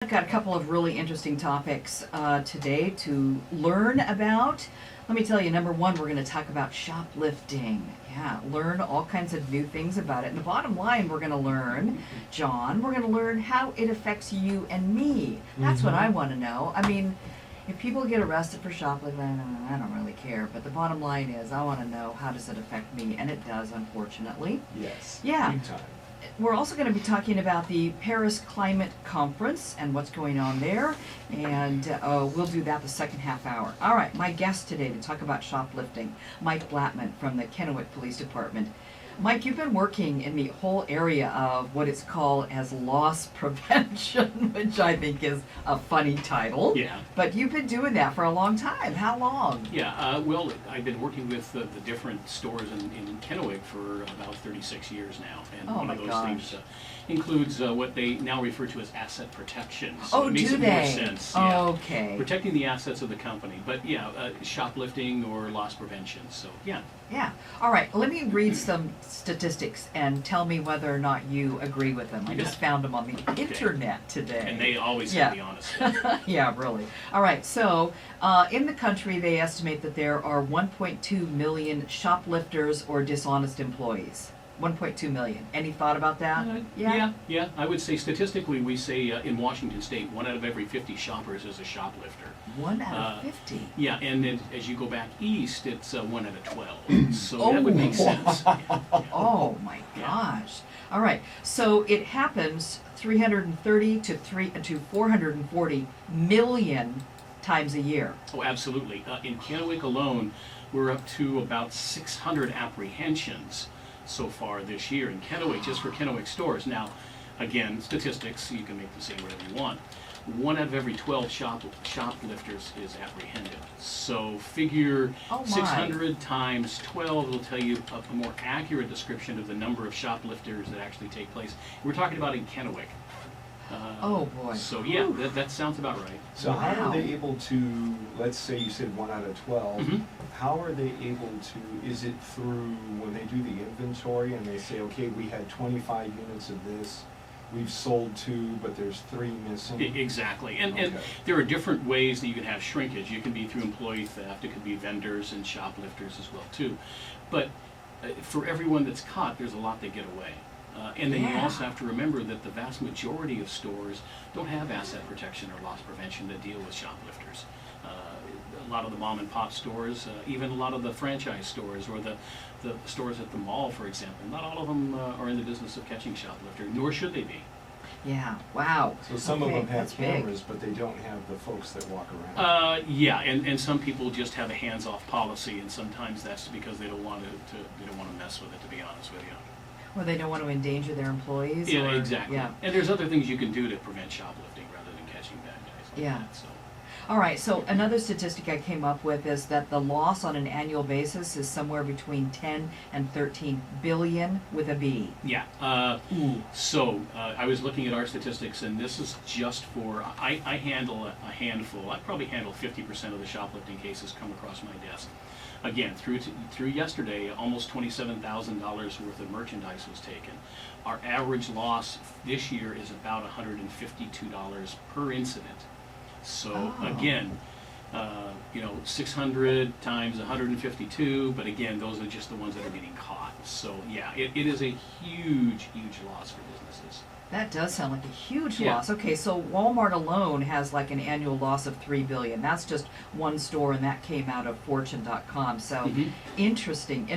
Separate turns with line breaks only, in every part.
I've got a couple of really interesting topics today to learn about. Let me tell you, number one, we're going to talk about shoplifting. Yeah, learn all kinds of new things about it. And the bottom line, we're going to learn, John, we're going to learn how it affects you and me. That's what I want to know. I mean, if people get arrested for shoplifting, I don't really care. But the bottom line is, I want to know, how does it affect me? And it does, unfortunately.
Yes.
Yeah.
Big time.
We're also going to be talking about the Paris Climate Conference and what's going on there, and we'll do that the second half hour. All right, my guest today to talk about shoplifting, Mike Blatman from the Kennewick Police Department. Mike, you've been working in the whole area of what it's called as loss prevention, which I think is a funny title.
Yeah.
But you've been doing that for a long time. How long?
Yeah, well, I've been working with the different stores in Kennewick for about 36 years now. And
Oh
one
my
of those
gosh.
things includes what they now refer to as asset protection. So
Oh,
it makes
do
it more
they?
sense.
Oh,
Yeah.
okay.
Protecting the assets of the company. But yeah, shoplifting or loss prevention. So yeah.
Yeah. All right. Let me read some statistics and tell me whether or not you agree with them. I
You
just
bet.
found them on the internet today.
And they always
Yeah.
have the honest stuff.
Yeah, really. All right. So, in the country, they estimate that there are 1.2 million shoplifters or dishonest employees. 1.2 million. Any thought about that?
Yeah. I would say statistically, we say in Washington State, 1 out of every 50 shoppers is a shoplifter.
1 out of 50.
Yeah, and then as you go back east, it's 1 out of 12. So that would make sense. Yeah.
Oh my
Yeah.
gosh. All right. So it happens 330 to 440 million times a year.
Oh, absolutely. In Kennewick alone, we're up to about 600 apprehensions so far this year in Kennewick, just for Kennewick stores. Now, again, statistics, you can make them say whatever you want. 1 out of every 12 shoplifters is apprehended. So figure
Oh my.
600 times 12 will tell you a more accurate description of the number of shoplifters that actually take place. We're talking about in Kennewick.
Oh boy.
So yeah, that sounds about right.
So how
Wow.
are they able to, let's say you said 1 out of 12,
Mhm.
how are they able to, is it through when they do the inventory and they say, okay, we had 25 units of this, we've sold 2, but there's 3 missing?
Exactly, and
Okay.
there are different ways that you can have shrinkage. You can be through employee theft, it could be vendors and shoplifters as well too. But for everyone that's caught, there's a lot that get away. And then you
Yeah.
also have to remember that the vast majority of stores don't have asset protection or loss prevention that deal with shoplifters. A lot of the mom and pop stores, even a lot of the franchise stores or the stores at the mall, for example, not all of them are in the business of catching shoplifters, nor should they be.
Yeah. Wow.
So some
Okay,
of them have
that's big.
cameras, but they don't have the folks that walk around.
Yeah, and some people just have a hands-off policy, and sometimes that's because they don't want to mess with it. To be honest with you.
Or they don't want to endanger their employees.
Yeah,
or,
exactly.
Yeah.
And there's other things you can do to prevent shoplifting rather than catching bad guys like
Yeah.
that. So.
All right. So another statistic I came up with is that the loss on an annual basis is somewhere between 10 and 13 billion with a B.
Yeah. So I was looking at our statistics, and this is just for I handle a handful. I probably handle 50% of the shoplifting cases come across my desk. Again, through yesterday, almost $27,000 worth of merchandise was taken. Our average loss this year is about $152 per incident. So
Oh.
again, 600 times 152, but again, those are just the ones that are getting caught. So yeah, it is a huge loss for businesses.
That does sound like a huge
Yeah.
loss. Okay, so Walmart alone has like an annual loss of 3 billion. That's just one store, and that came out of Fortune.com. So
Mhm.
interesting.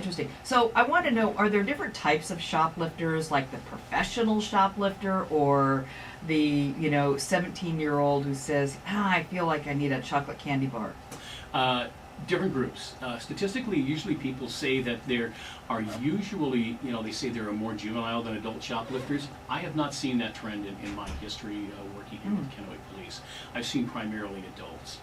So I want to know, are there different types of shoplifters, like the professional shoplifter or the 17-year-old who says, I feel like I need a chocolate candy bar?
Different groups. Statistically, usually people say that there are usually, they say there are more juvenile than adult shoplifters. I have not seen that trend in my history working here with Kennewick Police. I've seen primarily adults.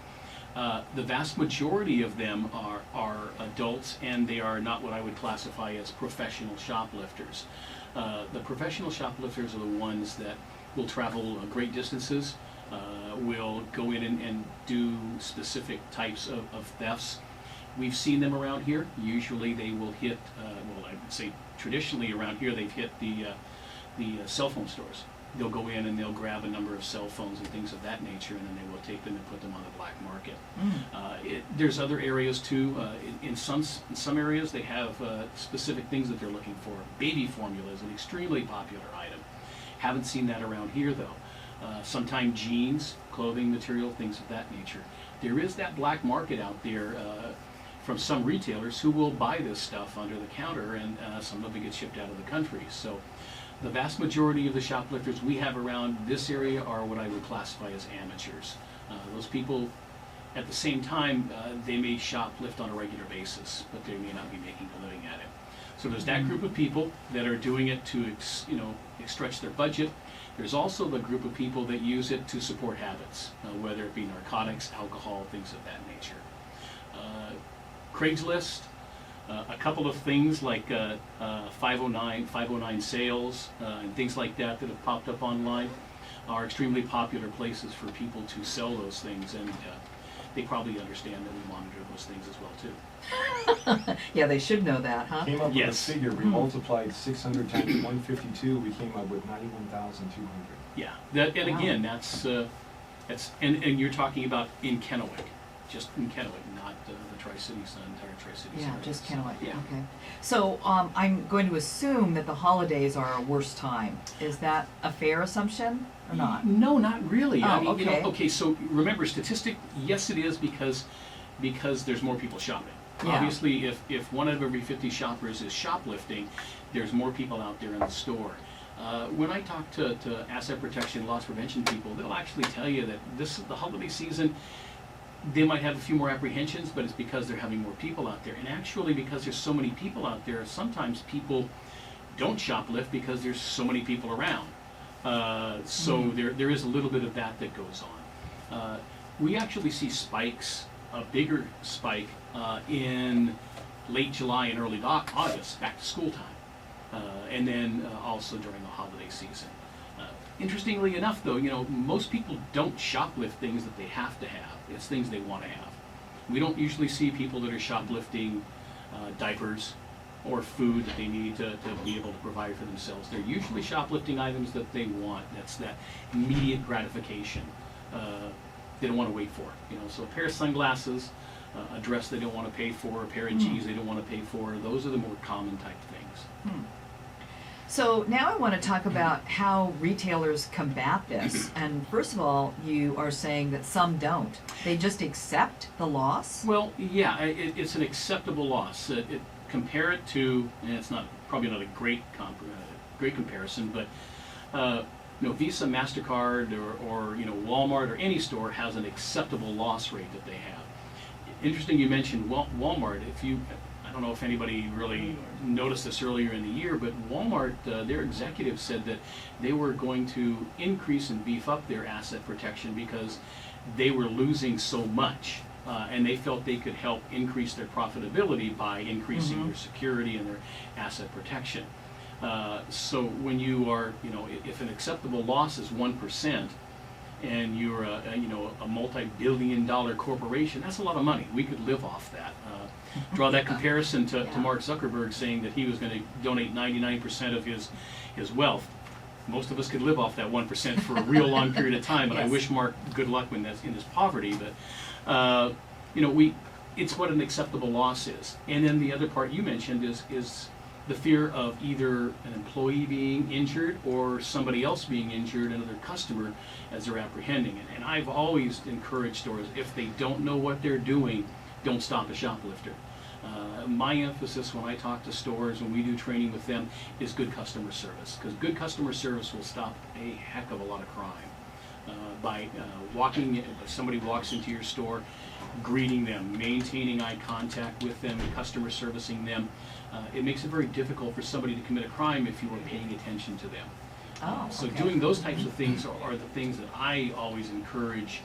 The vast majority of them are adults, and they are not what I would classify as professional shoplifters. The professional shoplifters are the ones that will travel great distances, will go in and do specific types of thefts. We've seen them around here. Usually they will hit, I would say traditionally around here they've hit the cell phone stores. they'll go in and they'll grab a number of cell phones and things of that nature, and then they will take them and put them on the black market. There's other areas too. In some areas they have specific things that they're looking for. Baby formula is an extremely popular item. Haven't seen that around here though. Sometimes jeans, clothing material, things of that nature. There is that black market out there from some retailers who will buy this stuff under the counter, and some of it gets shipped out of the country. So the vast majority of the shoplifters we have around this area are what I would classify as amateurs. Those people, at the same time, they may shoplift on a regular basis, but they may not be making a living at it. So there's that group of people that are doing it to stretch their budget. There's also the group of people that use it to support habits, whether it be narcotics, alcohol, things of that nature. Craigslist, a couple of things like 509 sales, and things like that that have popped up online are extremely popular places for people to sell those things, and they probably understand that we monitor those things as well too.
Yeah, they should know that, huh?
Came up
Yes.
with a figure, we multiplied 600 times 152, we came up with 91,200.
Yeah, that, and
Wow.
again, that's and you're talking about in Kennewick, just in Kennewick, not the Tri-Cities, the entire Tri-Cities
Yeah,
area.
just Kennewick.
Yeah.
Okay. So I'm going to assume that the holidays are a worse time. Is that a fair assumption or not?
No, not really. I
Oh,
mean,
okay.
okay, so remember, statistic, yes, it is because there's more people shopping.
Yeah.
Obviously, if 1 out of every 50 shoppers is shoplifting, there's more people out there in the store. When I talk to asset protection, loss prevention people, they'll actually tell you that the holiday season, they might have a few more apprehensions, but it's because they're having more people out there. And actually, because there's so many people out there, sometimes people don't shoplift because there's so many people around. So there is a little bit of that goes on. We actually see spikes, a bigger spike in late July and early August, back to school time, and then also during the holiday season. Interestingly enough, though, most people don't shoplift things that they have to have. It's things they want to have. We don't usually see people that are shoplifting diapers or food that they need to be able to provide for themselves. They're usually shoplifting items that they want. That's that immediate gratification. They don't want to wait for. So a pair of sunglasses, a dress they don't want to pay for, a pair of jeans they don't want to pay for. Those are the more common type things.
So now I want to talk about how retailers combat this. And first of all, you are saying that some don't. They just accept the loss?
Well, yeah, it's an acceptable loss. Compare it to, and it's probably not a great comparison, but Visa, MasterCard, or Walmart or any store has an acceptable loss rate that they have. Interesting you mentioned Walmart. I don't know if anybody really noticed this earlier in the year, but Walmart, their executives said that they were going to increase and beef up their asset protection because they were losing so much, and they felt they could help increase their profitability by increasing their security and their asset protection. So when you are, if an acceptable loss is 1%, and you're a multi-billion-dollar corporation, that's a lot of money. We could live off that. Draw that comparison to Mark Zuckerberg saying that he was going to donate 99% of his wealth. Most of us could live off that 1% for a real long period of time, and I wish Mark good luck when that's in his poverty. But it's what an acceptable loss is. And then the other part you mentioned is the fear of either an employee being injured or somebody else being injured, another customer, as they're apprehending. And I've always encouraged stores, if they don't know what they're doing, don't stop a shoplifter. My emphasis when I talk to stores, when we do training with them, is good customer service, because good customer service will stop a heck of a lot of crime. If somebody walks into your store, greeting them, maintaining eye contact with them, customer servicing them, it makes it very difficult for somebody to commit a crime if you are paying attention to them. So doing those types of things are the things that I always encourage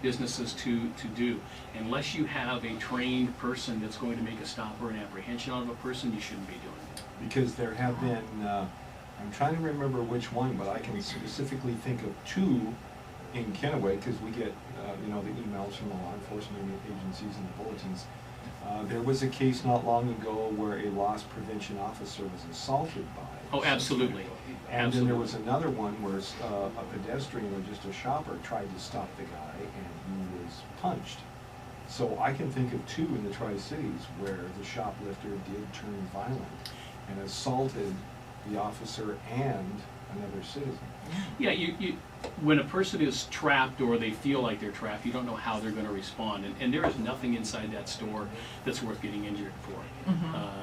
businesses to do. Unless you have a trained person that's going to make a stop or an apprehension on a person, you shouldn't be doing it.
Because there have been, I'm trying to remember which one, but I can specifically think of 2 in Kennewick, because we get, the emails from the law enforcement agencies and the bulletins. There was a case not long ago where a loss prevention officer was assaulted by
Oh, absolutely.
And then there
Absolutely.
was another one where a pedestrian or just a shopper tried to stop the guy and he was punched. So I can think of two in the Tri-Cities where the shoplifter did turn violent and assaulted the officer and another citizen.
Yeah, when a person is trapped or they feel like they're trapped, you don't know how they're going to respond. And there is nothing inside that store that's worth getting injured for.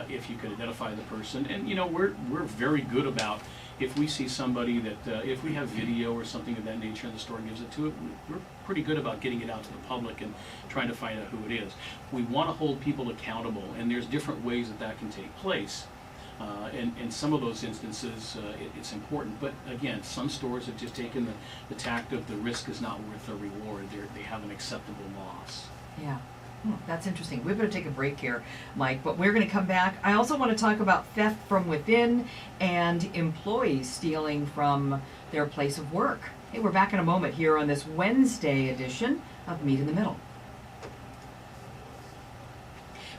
If you could identify the person. And, we're very good about, if we see somebody that, if we have video or something of that nature and the store gives it to it, we're pretty good about getting it out to the public and trying to find out who it is. We want to hold people accountable, and there's different ways that can take place. In some of those instances, it's important. But again, some stores have just taken the tact of the risk is not worth the reward. They have an acceptable loss.
Yeah. That's interesting. We better take a break here, Mike, but we're going to come back. I also want to talk about theft from within and employees stealing from their place of work. Hey, we're back in a moment here on this Wednesday edition of Meet in the Middle.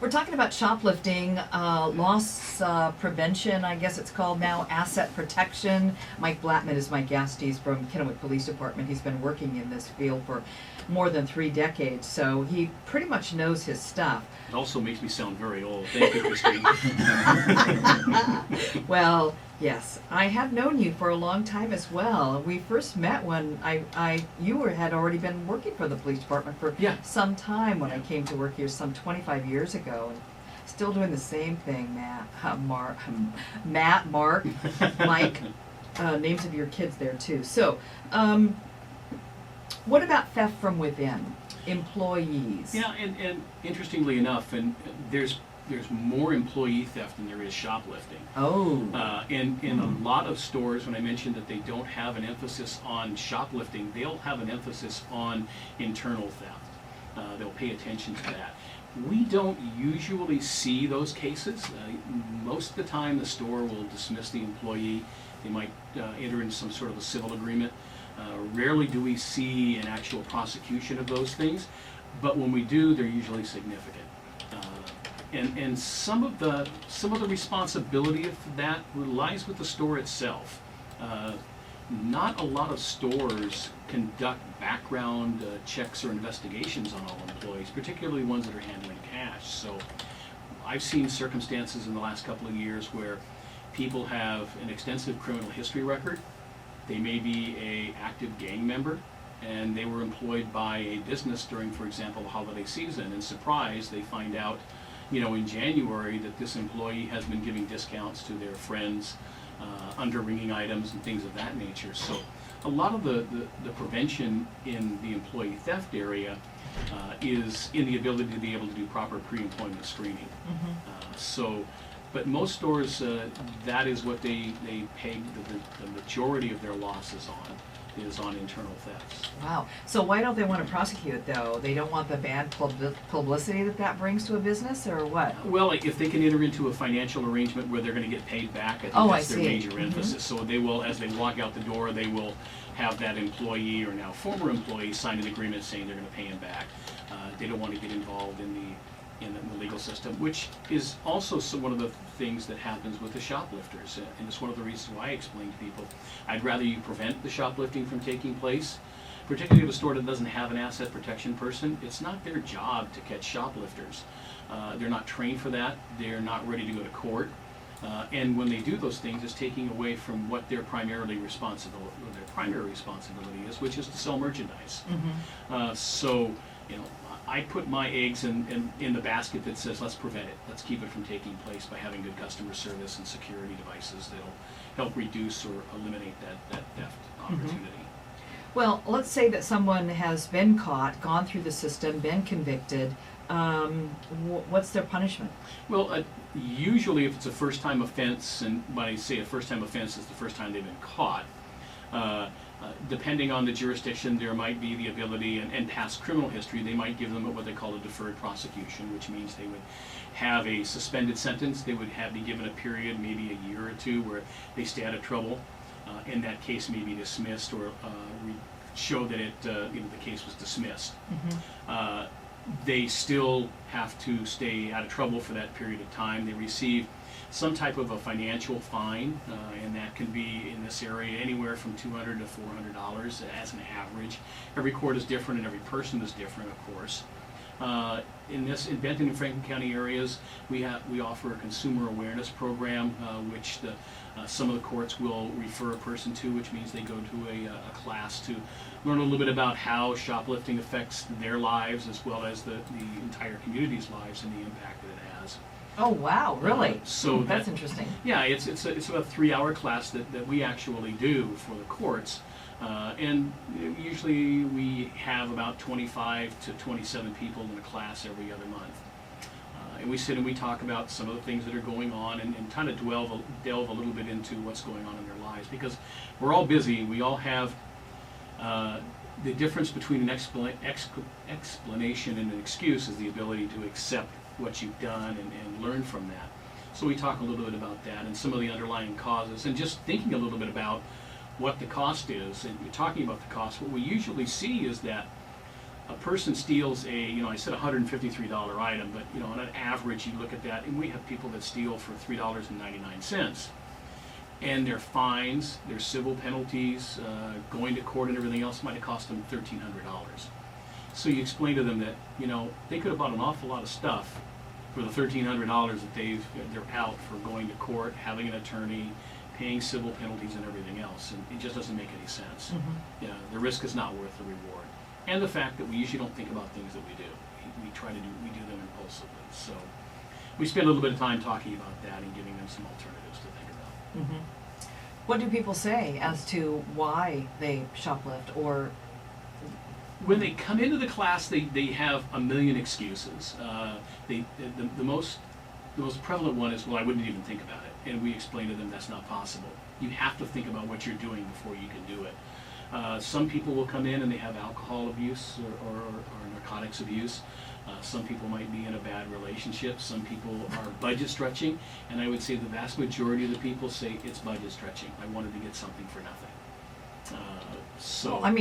We're talking about shoplifting, loss prevention, I guess it's called now, asset protection. Mike Blatman is my guest. He's from Kennewick Police Department. He's been working in this field for more than 3 decades, so he pretty much knows his stuff.
It also makes me sound very old. Thank you, Christine.
Well, yes, I have known you for a long time as well. We first met when you had already been working for the police department for some time when I came to work here some 25 years ago. And still doing the same thing, Matt, Mark, Mike, names of your kids there too. So, what about theft from within? Employees.
Yeah, and interestingly enough, and there's more employee theft than there is shoplifting.
Oh.
In a lot of stores, when I mentioned that they don't have an emphasis on shoplifting, they'll have an emphasis on internal theft. They'll pay attention to that. We don't usually see those cases. Most of the time, the store will dismiss the employee. They might enter into some sort of a civil agreement. Rarely do we see an actual prosecution of those things, but when we do, they're usually significant. And some of the responsibility of that lies with the store itself. Not a lot of stores conduct background checks or investigations on all employees, particularly ones that are handling cash. So I've seen circumstances in the last couple of years where people have an extensive criminal history record. They may be an active gang member, and they were employed by a business during, for example, the holiday season, and surprise, they find out, in January that this employee has been giving discounts to their friends, under-ringing items and things of that nature. So a lot of the prevention in the employee theft area is in the ability to be able to do proper pre-employment screening. But most stores, that is what they peg the majority of their losses on, is on internal thefts.
Wow. So why don't they want to prosecute, though? They don't want the bad publicity that brings to a business, or what?
Well, if they can enter into a financial arrangement where they're going to get paid back, I think that's their major emphasis. So they will, as they walk out the door, they will have that employee or now former employee sign an agreement saying they're going to pay him back. They don't want to get involved in the legal system, which is also one of the things that happens with the shoplifters. And it's one of the reasons why I explain to people, I'd rather you prevent the shoplifting from taking place, particularly if a store that doesn't have an asset protection person. It's not their job to catch shoplifters. They're not trained for that. They're not ready to go to court. And when they do those things, it's taking away from what their primary responsibility is, which is to sell merchandise. So, I put my eggs in the basket that says, let's prevent it. Let's keep it from taking place by having good customer service and security devices that'll help reduce or eliminate that theft opportunity.
Well, let's say that someone has been caught, gone through the system, been convicted. What's their punishment?
Well, usually if it's a first-time offense, and when I say a first-time offense, it's the first time they've been caught. Depending on the jurisdiction, there might be the ability, and past criminal history, they might give them what they call a deferred prosecution, which means they would have a suspended sentence. They would be given a period, maybe a year or two, where they stay out of trouble. In that case, may be dismissed or show that the case was dismissed. they still have to stay out of trouble for that period of time. They receive some type of a financial fine, and that can be in this area anywhere from $200 to $400 as an average. Every court is different and every person is different, of course. In Benton and Franklin County areas, we offer a consumer awareness program, which some of the courts will refer a person to, which means they go to a class to learn a little bit about how shoplifting affects their lives as well as the entire community's lives and the impact that it has.
Oh wow, really?
So
that's interesting.
Yeah, it's about a 3-hour class that we actually do for the courts. And usually we have about 25 to 27 people in the class every other month. And we sit and we talk about some of the things that are going on and kind of delve a little bit into what's going on in their lives. Because we're all busy, we all have the difference between an explanation and an excuse is the ability to accept what you've done and learn from that. So we talk a little bit about that and some of the underlying causes and just thinking a little bit about what the cost is. And you're talking about the cost. What we usually see is that a person steals I said $153 item, but on an average you look at that and we have people that steal for $3.99. And their fines, their civil penalties, going to court and everything else might have cost them $1,300. So you explain to them that, they could have bought an awful lot of stuff for the $1,300 that they're out for going to court, having an attorney, paying civil penalties and everything else, and it just doesn't make any sense.
Mm-hmm.
The risk is not worth the reward. And the fact that we usually don't think about things that we do. We do them impulsively. So we spend a little bit of time talking about that and giving them some alternatives to think about.
Mm-hmm. What do people say as to why they shoplift or?
When they come into the class, they have a million excuses. The most prevalent one is, well, I wouldn't even think about it. And we explain to them that's not possible. You have to think about what you're doing before you can do it. Some people will come in and they have alcohol abuse or narcotics abuse. Some people might be in a bad relationship. Some people are budget stretching. And I would say the vast majority of the people say it's budget stretching. I wanted to get something for nothing.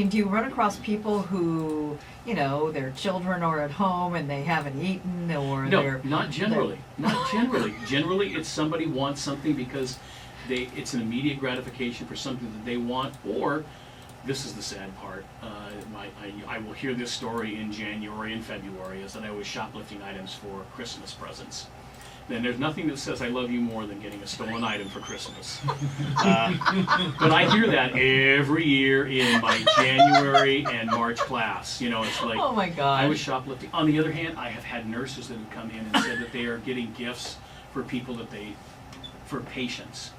Do you run across people who, their children are at home and they haven't eaten, or
no, not generally. Not generally. Generally, it's somebody wants something because it's an immediate gratification for something that they want, or this is the sad part. I will hear this story in January and February, is that I was shoplifting items for Christmas presents. Then there's nothing that says I love you more than getting a stolen item for Christmas. But I hear that every year in my January and March class. It's like,
oh my God,
I was shoplifting. On the other hand, I have had nurses that have come in and said that they are getting gifts for people for patients.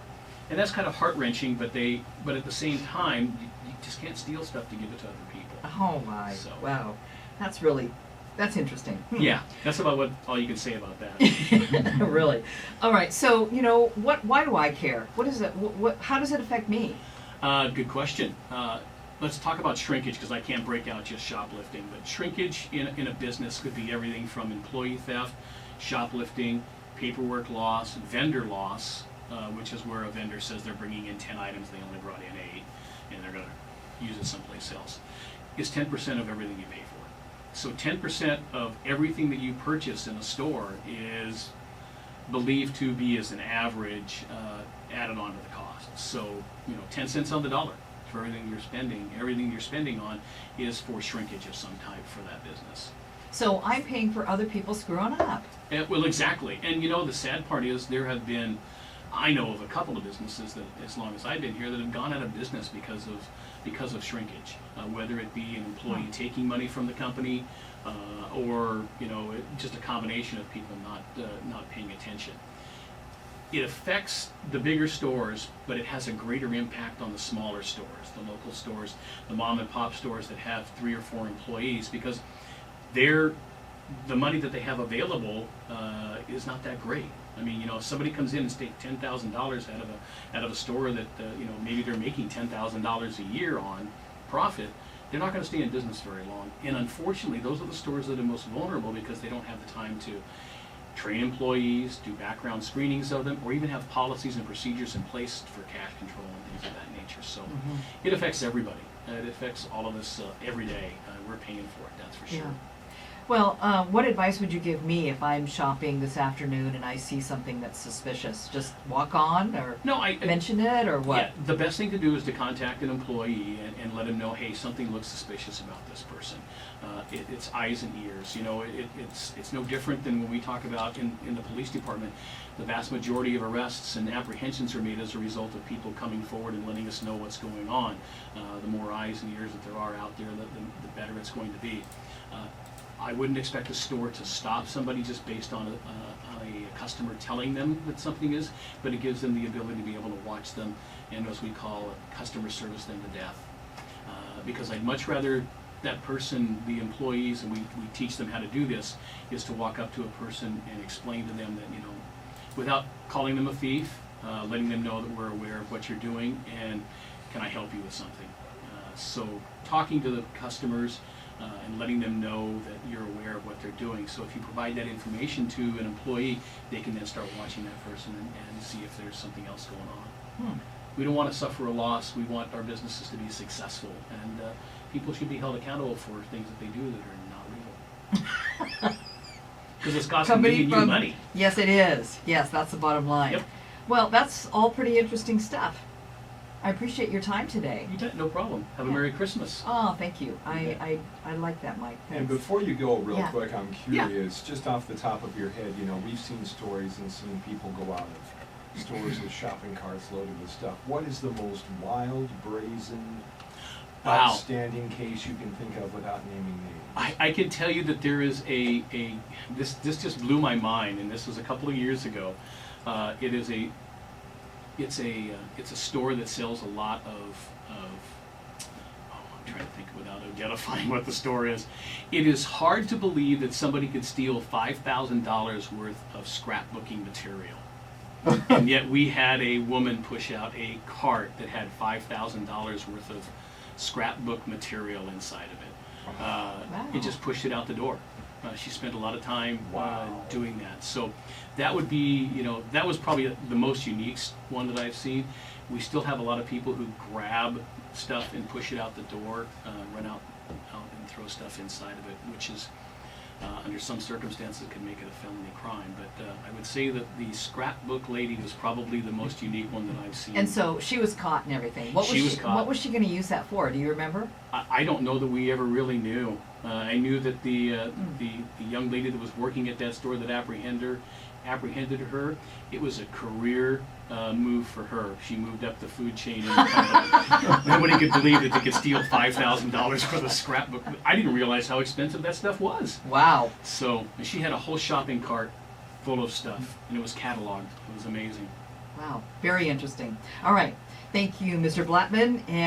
And that's kind of heart-wrenching, but at the same time, you just can't steal stuff to give it to other people.
Oh my, wow. That's interesting.
Yeah, that's about all you can say about that.
Really. All right. So, why do I care? What is it? How does it affect me?
Good question. Let's talk about shrinkage, because I can't break out just shoplifting. But shrinkage in a business could be everything from employee theft, shoplifting, paperwork loss, vendor loss, which is where a vendor says they're bringing in 10 items, they only brought in 8, and they're going to use it someplace else. Is 10% of everything you pay for. So 10% of everything that you purchase in a store is believed to be, as an average, added on to the cost. So 10 cents on the dollar for everything you're spending. Everything you're spending on is for shrinkage of some type for that business.
So I'm paying for other people screwing up.
Well, exactly. And the sad part is I know of a couple of businesses that, as long as I've been here, that have gone out of business because of shrinkage, whether it be an employee taking money from the company, or just a combination of people not paying attention. It affects the bigger stores, but it has a greater impact on the smaller stores, the local stores, the mom and pop stores that have 3 or 4 employees, because the money that they have available is not that great. If somebody comes in and takes $10,000 out of a store that maybe they're making $10,000 a year on profit, they're not going to stay in business very long. And unfortunately, those are the stores that are most vulnerable because they don't have the time to train employees, do background screenings of them, or even have policies and procedures in place for cash control and things of that nature. So it affects everybody. It affects all of us every day. We're paying for it, that's for sure.
Yeah. Well, what advice would you give me if I'm shopping this afternoon and I see something that's suspicious? Just walk on, or
No, I
mention it, or what?
Yeah, the best thing to do is to contact an employee and let them know, hey, something looks suspicious about this person. It's eyes and ears. You know, it's no different than when we talk about in the police department. The vast majority of arrests and apprehensions are made as a result of people coming forward and letting us know what's going on. The more eyes and ears that there are out there, the better it's going to be. I wouldn't expect a store to stop somebody just based on a customer telling them that something is, but it gives them the ability to be able to watch them and, as we call it, customer service them to death. Because I'd much rather that person, the employees, and we teach them how to do this, is to walk up to a person and explain to them that, you know, without calling them a thief, letting them know that we're aware of what you're doing and can I help you with something. So talking to the customers, and letting them know that you're aware of what they're doing. So if you provide that information to an employee, they can then start watching that person and see if there's something else going on. We don't want to suffer a loss. We want our businesses to be successful, and people should be held accountable for things that they do that are not legal. Because it's costing me and you money.
Yes, it is. Yes, that's the bottom line.
Yep.
Well, that's all pretty interesting stuff. I appreciate your time today.
You bet, no problem. Have a Merry Christmas.
Oh, thank you. I like that, Mike.
And
Thanks.
before you go, real
Yeah.
quick, I'm curious, just off the top of your head, you know, we've seen stories and seen people go out of stores with shopping carts loaded with stuff. What is the most wild, brazen,
Wow.
outstanding case you can think of without naming names?
I can tell you that there is this just blew my mind, and this was a couple of years ago. It's a store that sells a lot of I'm trying to think without identifying what the store is. It is hard to believe that somebody could steal $5,000 worth of scrapbooking material. And yet we had a woman push out a cart that had $5,000 worth of scrapbook material inside of it.
Wow.
It just pushed it out the door. She spent a lot of time
Wow.
doing that. So that would be, you know, that was probably the most unique one that I've seen. We still have a lot of people who grab stuff and push it out the door, run out and throw stuff inside of it, which is, under some circumstances, could make it a felony crime. But I would say that the scrapbook lady was probably the most unique one that I've seen.
And so she was caught and everything. What
She was caught.
What was she going to use that for? Do you remember?
I don't know that we ever really knew. I knew that the young lady that was working at that store that apprehended her. It was a career move for her. She moved up the food chain in the company. Nobody could believe that they could steal $5,000 for the scrapbook. I didn't realize how expensive that stuff was.
Wow.
So she had a whole shopping cart full of stuff, and it was cataloged. It was amazing.
Wow. Very interesting. All right. Thank you, Mr. Blatman. And